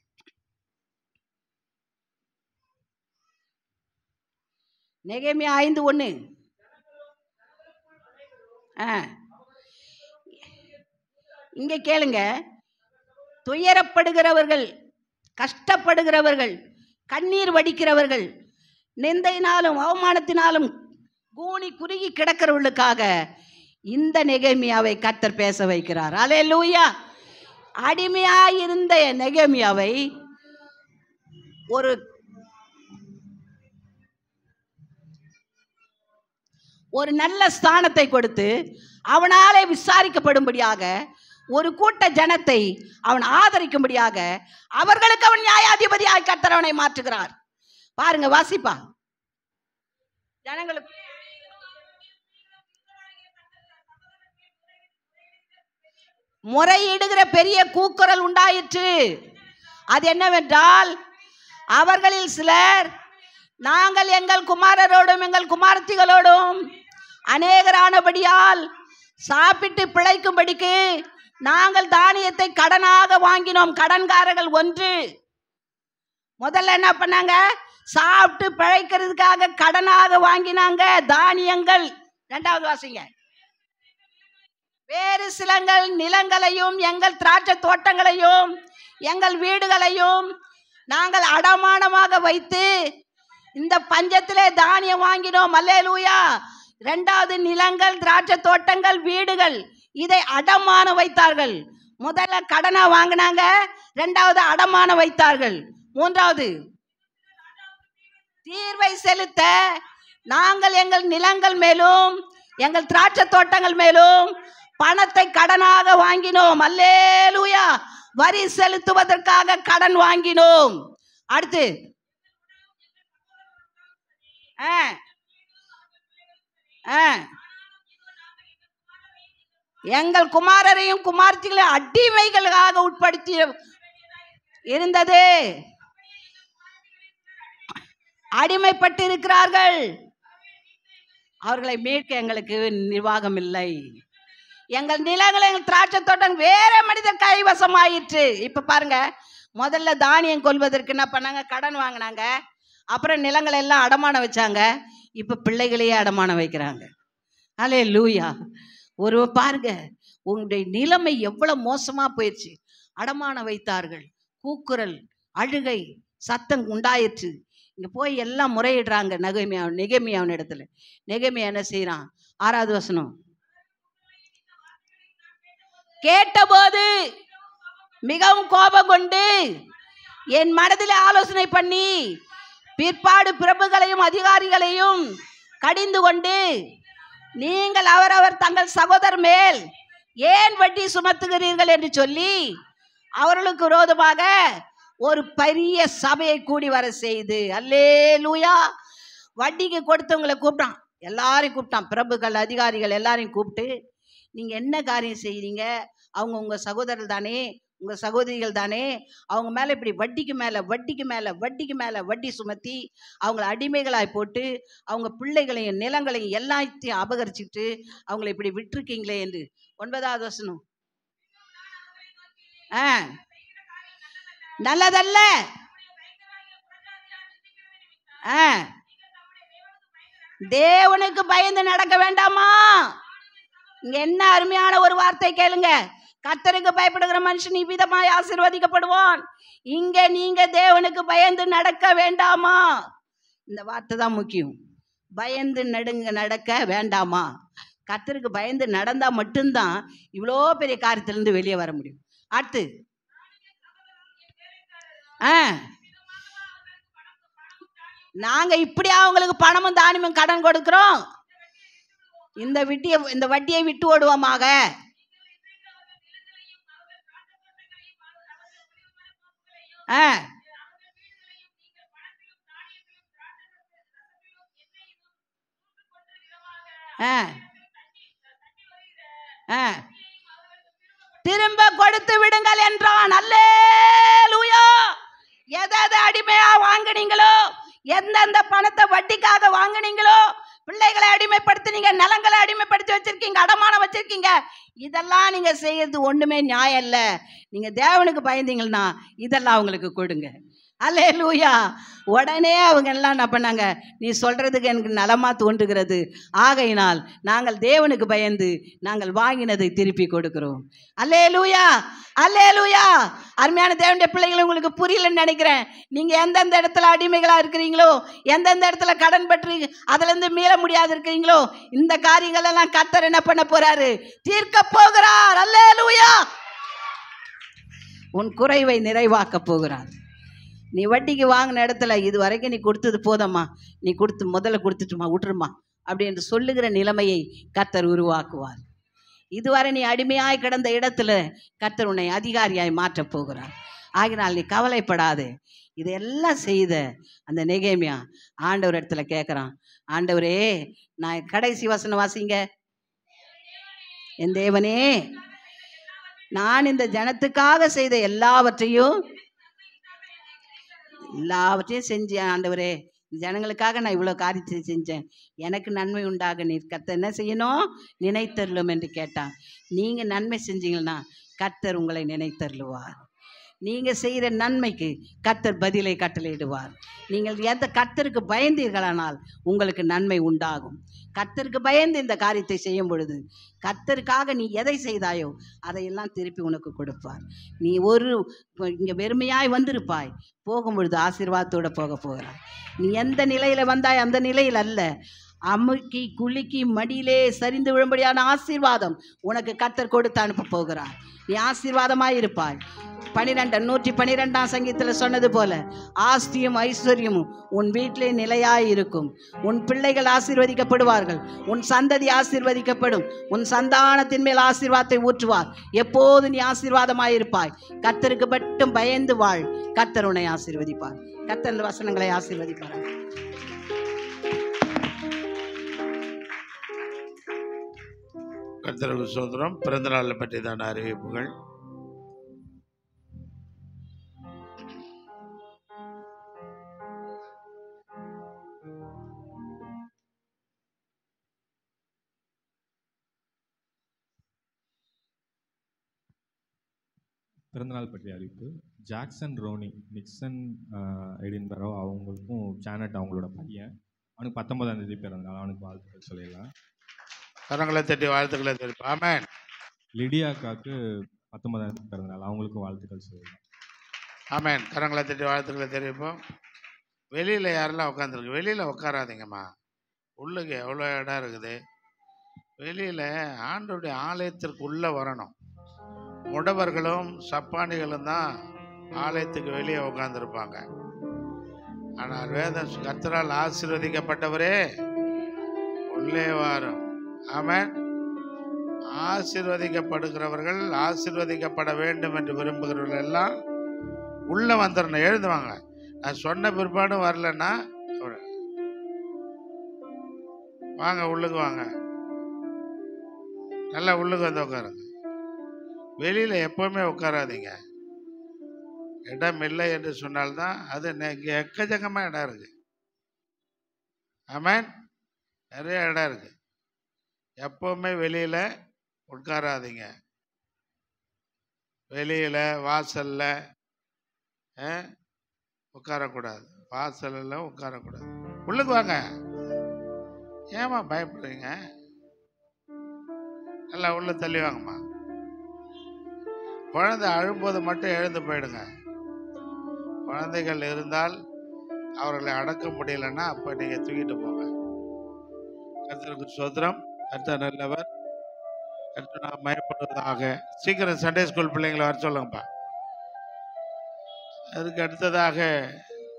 நெகேமியா 5:1. இங்க கேளுங்க. துயரப்படுகிறவர்கள், கஷ்டப்படுகிறவர்கள், கண்ணீர் வடிக்கிறவர்கள், நிந்தையினாலும் அவமானத்தினாலும் கூனி குறுகி கிடக்கிறவர்களுக்காக இந்த நெகேமியாவை கர்த்தர் பேச வைக்கிறார். அல்லேலூயா. அடிமையாயிருந்த நெகேமியாவை ஒரு நல்ல ஸ்தானத்தை கொடுத்து அவனாலே விசாரிக்கப்படும்படியாக ஒரு கூட்ட ஜனத்தை அவன் ஆதரிக்கும்படியாக அவர்களுக்கு அவன் நியாயாதிபதியாய் கர்த்தர் அவனை மாற்றுகிறார். பாருங்க, வாசிப்பா. ஜனங்களுக்கு முறையிடுகிற பெரிய கூக்குரல் உண்டாயிற்று. அது என்னவென்றால், அவர்களில் சிலர், நாங்கள் எங்கள் குமாரரோடும் எங்கள் குமாரத்திகளோடும் அநேகரானபடியால் சாப்பிட்டு பிழைக்கும்படிக்கு நாங்கள் தானியத்தை கடனாக வாங்கினோம். கடன்காரர்கள் 1. முதல்ல என்ன பண்ணாங்க? சாப்பிட்டு பிழைக்கிறதுக்காக கடனாக வாங்கினாங்க தானியங்கள். 2வது வாசிங்க. வேறு சிலங்கள் நிலங்களையும் எங்கள் திராட்சை தோட்டங்களையும் எங்கள் வீடுகளையும் நாங்கள் அடமானமாக வைத்து இந்த பஞ்சத்திலே தானியம் வாங்கினோம். அல்லேலூயா. 2வது நிலங்கள், திராட்சை தோட்டங்கள், வீடுகள், இதை அடமான வைத்தார்கள். முதல்ல கடனா வாங்கினாங்க, 2வது அடமான வைத்தார்கள். 3வது தீர்வை செலுத்த நாங்கள் எங்கள் நிலங்கள் மேலும் எங்கள் திராட்சை தோட்டங்கள் மேலும் பணத்தை கடனாக வாங்கினோம். அல்லேலூயா. வரி செலுத்துவதற்காக கடன் வாங்கினோம். அடுத்து எங்கள் குமாரரையும் குமார்த்திகளையும் அடிமைகளாக உட்படுத்தி இருந்தது. அடிமைப்பட்டு இருக்கிறார்கள். அவர்களை மீட்க எங்களுக்கு நிர்வாகம் இல்லை. எங்கள் நிலங்களை, எங்கள் திராட்சை தோட்டம் வேற மனிதர் கைவசம் ஆயிற்று. இப்ப பாருங்க, முதல்ல தானியம் கொள்வதற்கு என்ன பண்ணாங்க? கடன் வாங்கினாங்க. அப்புறம் நிலங்களை எல்லாம் அடமானம் வச்சாங்க. இப்ப பிள்ளைகளையே அடமானம் வைக்கிறாங்க. அல்லேலூயா. பாருங்க, உங்களுடைய நிலைமை எவ்வளவு மோசமா போயிடுச்சு. அடமானம் வைத்தார்கள். கூக்குரல், அழுகை, சத்தம் உண்டாயிற்று. இங்க போய் எல்லாம் முறையிடுறாங்க நெகேமியாவின் இடத்துல. நெகேமியா என்ன செய்யறான்? 6வது வசனம். கேட்டபோது மிகவும் கோபம் கொண்டு என் மனதில் ஆலோசனை பண்ணி பிற்பாடு பிரபுகளையும் அதிகாரிகளையும் கடிந்து கொண்டு, நீங்கள் அவரவர் தங்கள் சகோதரர் மேல் ஏன் வட்டி சுமத்துகிறீர்கள் என்று சொல்லி அவர்களுக்கு விரோதமாக ஒரு பெரிய சபையை கூடி வர செய்து, அல்லேலூயா. வட்டிக்கு கொடுத்தவங்களை கூப்பிட்டான், எல்லாரையும் கூப்பிட்டான், பிரபுக்கள் அதிகாரிகள் எல்லாரையும் கூப்பிட்டு, நீங்க என்ன காரியம் செய்றீங்க? அவங்க உங்க சகோதரர் தானே, உங்க சகோதரிகள் தானே, அவங்க மேல இப்படி வட்டிக்கு மேல வட்டிக்கு மேல வட்டிக்கு மேல வட்டி சுமத்தி அவங்களை அடிமைகளாய் போட்டு அவங்க பிள்ளைகளையும் நிலங்களையும் எல்லாத்தையும் அபகரிச்சுட்டு அவங்களை இப்படி விட்டுருக்கீங்களே என்று. 9வது வசனம். நல்லதல்ல. தேவனுக்கு பயந்து நடக்க வேண்டாமா? இங்க என்ன அருமையான ஒரு வார்த்தை கேளுங்க. கர்த்தருக்கு பயப்படுகிற மனுஷன் இவ்விதமாய் ஆசீர்வதிக்கப்படுவான். இங்க நீங்க தேவனுக்கு பயந்து நடக்க வேண்டாமா? இந்த வார்த்தை தான் முக்கியம். பயந்து நடக்க வேண்டாமா? கர்த்தருக்கு பயந்து நடந்தா மட்டும்தான் இவ்வளோ பெரிய காரியத்திலிருந்து வெளியே வர முடியும். அடுத்து நாங்க இப்படியா அவங்களுக்கு பணமும் தானியமும் கடன் கொடுக்கிறோம்? இந்த வட்டியை விட்டு ஓடுவோமாக. திரும்ப கொடுத்து விடுங்கள் என்றான். அல்லேலூயா. எதை அடிமையா வாங்கினீங்களோ, எந்தெந்த பணத்தை வட்டிக்காக வாங்கினீங்களோ, பிள்ளைகளை அடிமைப்படுத்தினீங்க, நிலங்களை அடிமைப்படுத்தி வச்சிருக்கீங்க, அடமானம் வச்சிருக்கீங்க, இதெல்லாம் நீங்க செய்யறது ஒண்ணுமே நியாயம் இல்ல. நீங்க தேவனுக்கு பயந்தீங்கன்னா இதெல்லாம் அவங்களுக்கு கொடுங்க. அல்லேலூயா. உடனே அவங்க எல்லாம் என்ன பண்ணாங்க? நீ சொல்றதுக்கு எனக்கு நலமா தோன்றுகிறது, ஆகையினால் நாங்கள் தேவனுக்கு பயந்து நாங்கள் வாங்கினதை திருப்பி கொடுக்கிறோம். அல்லேலூயா, அல்லேலூயா. அருமையான தேவனுடைய பிள்ளைகளை, உங்களுக்கு புரியலன்னு நினைக்கிறேன். நீங்க எந்தெந்த இடத்துல அடிமைகளா இருக்கிறீங்களோ, எந்தெந்த இடத்துல கடன் பற்றி அதுல இருந்து மீள முடியாது இருக்கிறீங்களோ, இந்த காரியங்கள் எல்லாம் கர்த்தர் என்ன பண்ண போறாரு? தீர்க்க போகிறார். அல்லேலூயா. உன் குறைவை நிறைவாக்க போகிறார். நீ வட்டிக்கு வாங்கின இடத்துல இது வரைக்கும் நீ கொடுத்தது போதம்மா, நீ முதல்ல கொடுத்துட்டுமா, விட்டுருமா அப்படி என்று சொல்லுகிற நிலைமையை கர்த்தர் உருவாக்குவார். இதுவரை நீ அடிமையாய் கிடந்த இடத்துல கர்த்தர் உன்னை அதிகாரியாய் மாற்றப் போகிறார். ஆகினால் நீ கவலைப்படாது. இதெல்லாம் செய்த அந்த நெகேமியா ஆண்டவர் இடத்துல கேட்குறான், ஆண்டவரே, நான் கடைசி வசனம் வாசிங்க. என் தேவனே, நான் இந்த ஜனத்துக்காக செய்த எல்லாவற்றையும் செஞ்சேன். ஆண்டவரே, ஜனங்களுக்காக நான் இவ்வளோ காரியத்தை செஞ்சேன், எனக்கு நன்மை உண்டாக நீர் கர்த்தர் என்ன செய்யணும்? நினைத்தருளும் என்று கேட்டான். நீங்கள் நன்மை செஞ்சீங்கன்னா கர்த்தர் உங்களை நினைத்தருளுவார். நீங்கள் செய்கிற நன்மைக்கு கர்த்தர் பதிலை கட்டளையிடுவார். நீங்கள் எந்த கர்த்தருக்கு பயந்தீர்களானால் உங்களுக்கு நன்மை உண்டாகும். கர்த்தருக்கு பயந்து இந்த காரியத்தை செய்யும் பொழுது கர்த்தருக்காக நீ எதை செய்தாயோ அதையெல்லாம் திருப்பி உனக்கு கொடுப்பார். நீ இங்கே வெறுமையாய் வந்திருப்பாய், போகும்பொழுது ஆசீர்வாதத்தோடு போகிறாய். நீ எந்த நிலையில் வந்தாய் அந்த நிலையில் அல்ல, அமுக்கி குலுக்கி மடியிலே சரிந்து விழும்படியான ஆசீர்வாதம் உனக்கு கர்த்தர் கொடுத்து அனுப்ப போகிறார். நீ ஆசீர்வாதமாய் இருப்பாய். 112ஆம் சங்கீதத்தில் சொன்னது போல ஆஸ்தியும் ஐஸ்வர்யமும் உன் வீட்டிலே நிலையாய் இருக்கும். உன் பிள்ளைகள் ஆசீர்வதிக்கப்படுவார்கள், உன் சந்ததி ஆசீர்வதிக்கப்படும், உன் சந்தானத்தின் மேல் ஆசீர்வாதத்தை ஊற்றுவார். எப்போது நீ ஆசீர்வாதமாய் இருப்பாய். கர்த்தருக்கு மட்டும் பயந்து வாழ், கர்த்தர் உன்னை ஆசீர்வதிப்பார். கர்த்தர் வசனங்களை ஆசீர்வதிப்பார். கர்த்தருக்கு ஸ்தோத்திரம். பிறந்த நாளை பற்றி தான் அறிவிப்புகள். பிறந்தநாள் பற்றிய அறிவிப்பு. ஜாக்சன் ரோனி நிக்சன் எடின்பரோ அவங்களுக்கும் ஜானட் அவங்களோட பையன், அவனுக்கு 19ஆம் தேதி பிறந்தநாள். அவனுக்கு வாழ்த்துக்கள் சொல்லிடலாம். கரங்களை தட்டி வாழ்த்துக்களை தெரிவிப்போம். ஆமென். லிடியாக்காக்கு 19ஆம் தேதி பிறந்தநாள், அவங்களுக்கும் வாழ்த்துக்கள் சொல்லிடலாம். ஆமென். கரங்களை தட்டி வாழ்த்துக்களை தெரிவிப்போம். வெளியில் யாரெல்லாம் உட்காந்துருக்கு? வெளியில் உட்காராதீங்கம்மா, உள்ளுக்கு எவ்வளோ இடம் இருக்குது. வெளியில் ஆண்டவருடைய ஆலயத்திற்கு உள்ளே வரணும். முடவர்களும் சப்பானிகளும் தான் ஆலயத்துக்கு வெளியே உட்கார்ந்துருப்பாங்க. ஆனால் வேதம் கர்த்தரால் ஆசீர்வதிக்கப்பட்டவரே உள்ளே வாரும். ஆமென். ஆசீர்வதிக்கப்படுகிறவர்கள், ஆசீர்வதிக்கப்பட வேண்டும் என்று விரும்புகிறவர்கள் எல்லாம் உள்ளே வந்துடணும், எழுந்து வாங்க. நான் சொன்ன பிற்பாடும் வரலன்னா வாங்க, உள்ளுக்கு வாங்க, நல்லா உள்ளுக்கு வந்து உட்காருங்க. வெளியில் எப்போவுமே உட்காராதீங்க. இடம் இல்லை என்று சொன்னால்தான் அது இங்கே எக்கச்சக்கமாக இடம் இருக்கு. ஆமென். நிறைய இடம் இருக்கு. எப்போவுமே வெளியில் உட்காராதீங்க. வெளியில் வாசலில் உட்காரக்கூடாது, வாசலில் உட்காரக்கூடாது. உள்ளுக்கு வாங்க. ஏமா பயப்படுறீங்க? நல்லா உள்ள தள்ளி வாங்கம்மா. குழந்தை அழும்போது மட்டும் எழுந்து போயிடுங்க. குழந்தைகள் இருந்தால் அவர்களை அடக்க முடியலன்னா அப்போ நீங்கள் தூக்கிட்டு போங்க. கர்த்தருக்கு ஸ்தோத்திரம். கர்த்தர் நல்லவர். கர்த்தர் நாம் மயப்படுவதாக. சீக்கிரம் சண்டே ஸ்கூல் பிள்ளைங்களை வர சொல்லுங்கப்பா. அதுக்கு அடுத்ததாக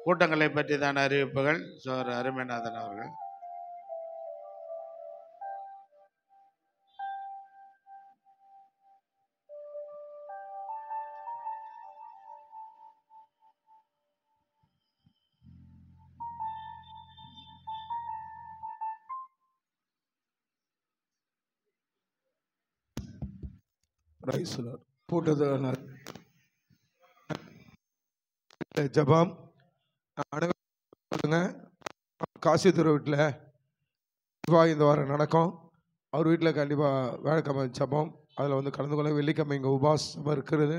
கூட்டங்களை பற்றி தான் அறிவிப்புகள். சோர் அருமைநாதன் அவர்கள். கூட்டத்தை ஜபாம் அனைவருங்க. காசித்துறை வீட்டில் இந்த வாரம் நடக்கும். அவர் வீட்டில் கண்டிப்பாக வேலைக்கிழமை ஜபம், அதில் வந்து கலந்து கொள்ள. வெள்ளிக்கிழமை இங்கே உபாஸ் சபை இருக்கிறது.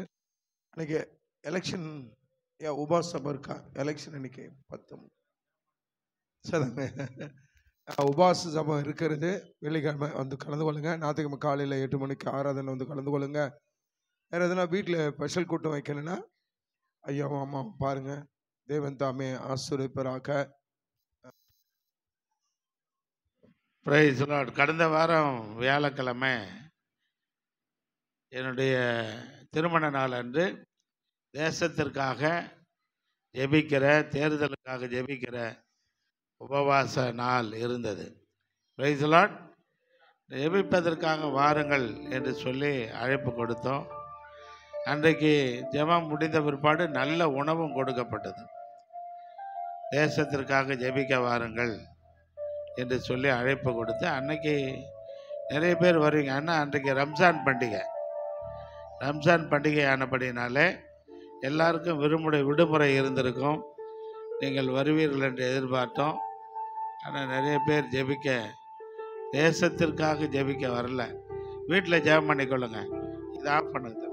அன்றைக்கி எலெக்ஷன் உபாஸ் சபை இருக்கா? எலெக்ஷன் இன்னைக்கு 10 சரிங்க. உபாஸ் சபை இருக்கிறது. வெள்ளிக்கிழமை வந்து கலந்து கொள்ளுங்க. ஞாயிற்றுக்கிழமை காலையில் 8 மணிக்கு ஆராதனை வந்து கலந்து கொள்ளுங்க. வேறு எதுனா வீட்டில் ஸ்பெஷல் கூட்டம் வைக்கணுன்னா ஐயாவும் அம்மாவும் பாருங்கள். தேவன் தாமே ஆசீர்வதிப்பாராக. Praise Lord. கடந்த வாரம் வியாழக்கிழமை என்னுடைய திருமண நாள் அன்று தேசத்திற்காக ஜெபிக்கிற, தேர்தலுக்காக ஜெபிக்கிற உபவாச நாள் இருந்தது. Price Lord. ஜெபிப்பதற்காக வாருங்கள் என்று சொல்லி அழைப்பு கொடுத்தோம். அன்றைக்கு ஜெபம் முடிந்த பிற்பாடு நல்ல உணவும் கொடுக்கப்பட்டது. தேசத்திற்காக ஜெபிக்க வாருங்கள் என்று சொல்லி அழைப்பு கொடுத்து அன்னைக்கு நிறைய பேர் வருவீங்க. ஆனால் அன்றைக்கு ரம்ஜான் பண்டிகை. ரம்ஜான் பண்டிகை ஆனபடினாலே எல்லாருக்கும் விடுமுறை இருந்திருக்கும். நீங்கள் வருவீர்கள் என்று எதிர்பார்த்தோம். ஆனால் நிறைய பேர் ஜெபிக்க, தேசத்திற்காக ஜெபிக்க வரல. வீட்டில் ஜெபம் பண்ணிக்கொள்ளுங்க. இது ஆஃப் பண்ணுங்க.